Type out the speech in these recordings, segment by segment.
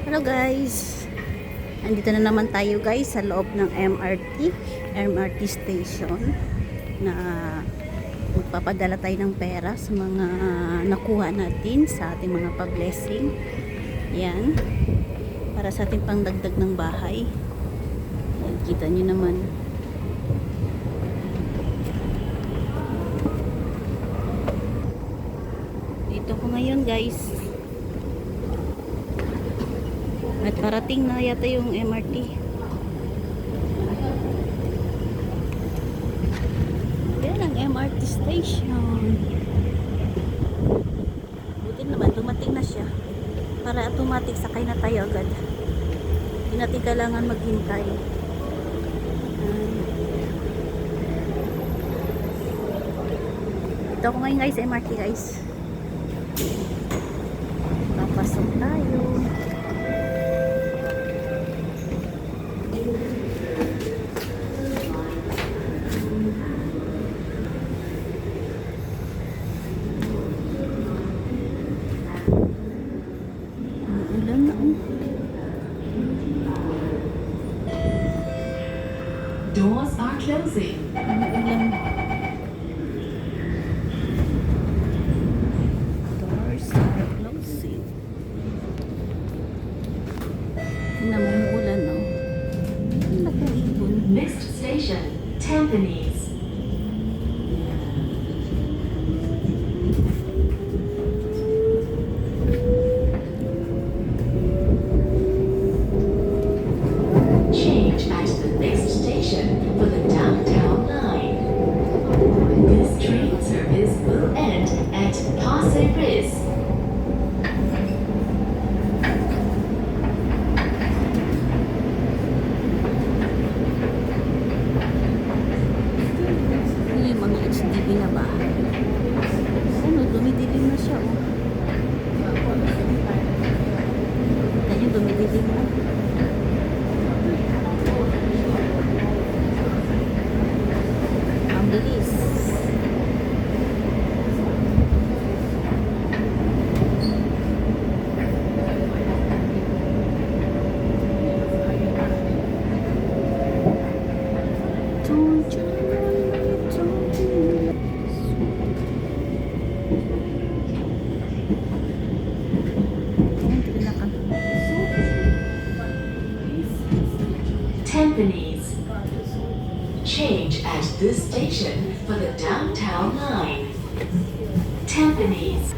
Hello guys, andito na naman tayo guys sa loob ng MRT station na magpapadala tayo ng pera sa mga nakuha natin sa ating mga pa-blessing. Yan, para sa ating pangdagdag ng bahay. Yan, kita nyo naman. Dito ko ngayon guys. At parating na yata yung MRT. Yan ang MRT station. Buti naman, dumating na siya. Para automatic sakay na tayo agad. Hindi natin kailangan maghintay. Ito ako ngayon guys, MRT guys. Papasok tayo. Doors are closing. Doors are closing. Namumulan, no? Ang laking ibon. Next station, Tampines. Change at the next station for the downtown line. This train service will end at Pasay Ris. Yung mga HDB na bahay. Ano, dumidilim na siya, oh. Ganyan, dumidilim na. Ang bilis. Tampines. Change at this station for the downtown line. Tampines.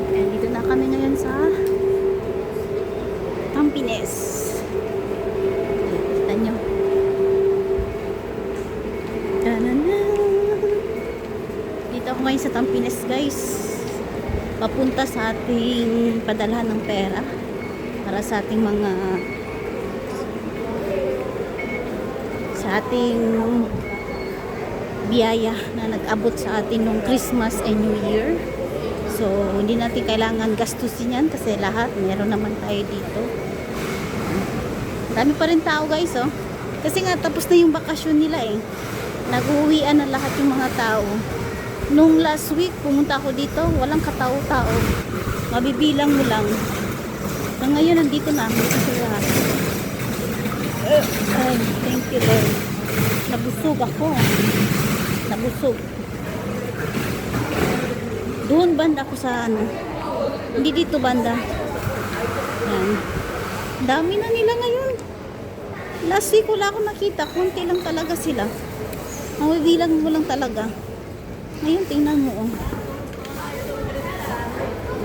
And dito na kami ngayon sa Tampines. Kita nyo. Ta-da-da. Dito ako ngayon sa Tampines guys. Papunta sa ating padalhan ng pera. Para sa ating mga biyaya na nag-abot sa atin nung Christmas and New Year. So, hindi natin kailangan gastusin yan kasi lahat meron naman tayo dito. Dami pa rin tao guys, oh. Kasi nga tapos na yung bakasyon nila eh. Nag-uwian na lahat yung mga tao. Nung last week pumunta ako dito, walang katao-tao. Mabibilang mo lang. So, ngayon nandito na sila. Ay, thank you Lord. Nabusog ako. Nabusog. Doon banda ako sa ano. Hindi dito banda. Yan. Dami na nila ngayon. Last week wala akong nakita. Kunti lang talaga sila. Mabibilang mo lang talaga. Ngayon tingnan mo, oh.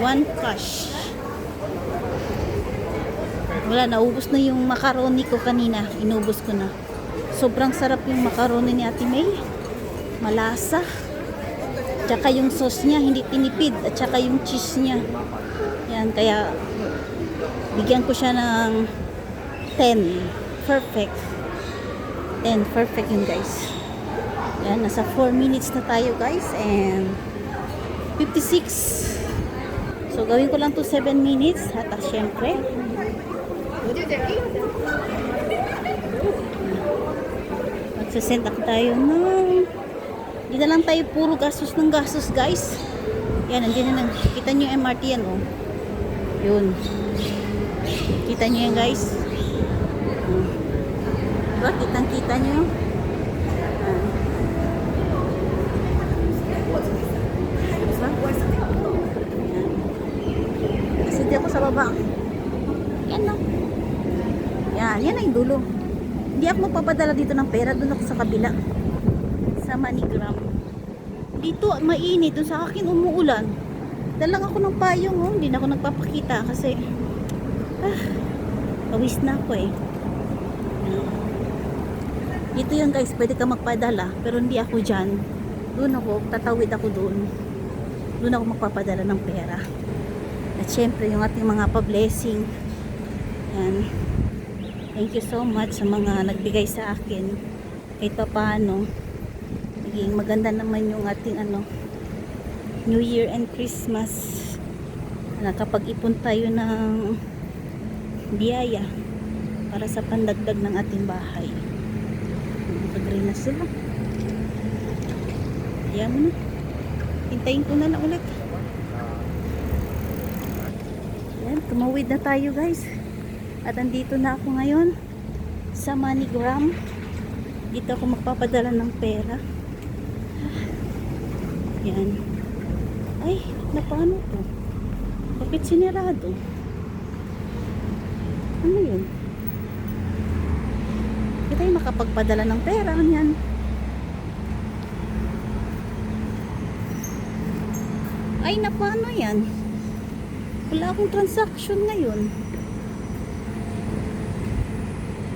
One cash. Wala, naubos na yung macaroni ko kanina. Inubos ko na. Sobrang sarap yung macaroni ni Ate May. Malasa. Tsaka yung sauce niya, hindi tinipid. At tsaka yung cheese niya. Yan, kaya bigyan ko siya ng 10. Perfect. 10. Perfect yun guys. Yan, nasa 4 minutes na tayo guys. And 56. So, gawin ko lang to 7 minutes. At syempre, magsasend up tayo ng... Hindi na lang tayo puro gastos ng gastos, guys. Yan, nandiyan na. Kita nyo yung MRT yan, oh. Yun. Kita nyo yan, guys. Diba? Kitang-kita nyo. Kasi di ako sa baba. Yan na. Yan ang dulo. Hindi ako magpapadala dito ng pera. Doon ako sa kabila. Sa Manigram. Dito mainit. Doon sa akin umuulan. Dalang ako ng payong. Oh. Hindi na ako nagpapakita kasi pawis na ako eh. Dito yun guys. Pwede ka magpadala. Pero hindi ako dyan. Doon ako. Tatawid ako doon. Doon ako magpapadala ng pera. At syempre yung ating mga pa-blessing. Yan. Thank you so much sa mga nagbigay sa akin. Kahit pa paano. Naging maganda naman yung ating New Year and Christmas. Nakapag-ipon tayo ng biyaya para sa pandagdag ng ating bahay. Nag-agree na sila. Yan mo na. Hintayin ko na lang ulit. Yan, tumawid na tayo guys. At andito na ako ngayon sa Manigram. Dito ako magpapadala ng pera. Yan. Ay, paano to? Bakit sinirado? Ano yun? Hindi tayo makapagpadala ng pera. Yan. Ay, paano yan? Wala akong transaction ngayon.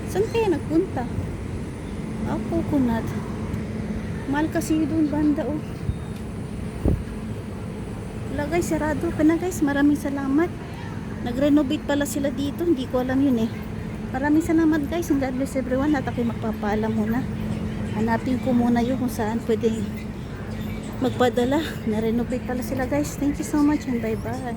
Saan kaya nagpunta? Coconut. Mahal kasi doon banda oh. Wala guys, sarado pa na guys. Maraming salamat. Nag-renovate pala sila dito. Hindi ko alam yun eh. Maraming salamat guys. And God bless everyone. At ako'y magpapaalam muna. Hanapin ko muna yun kung saan pwede magpadala. Na-renovate pala sila guys. Thank you so much and bye bye.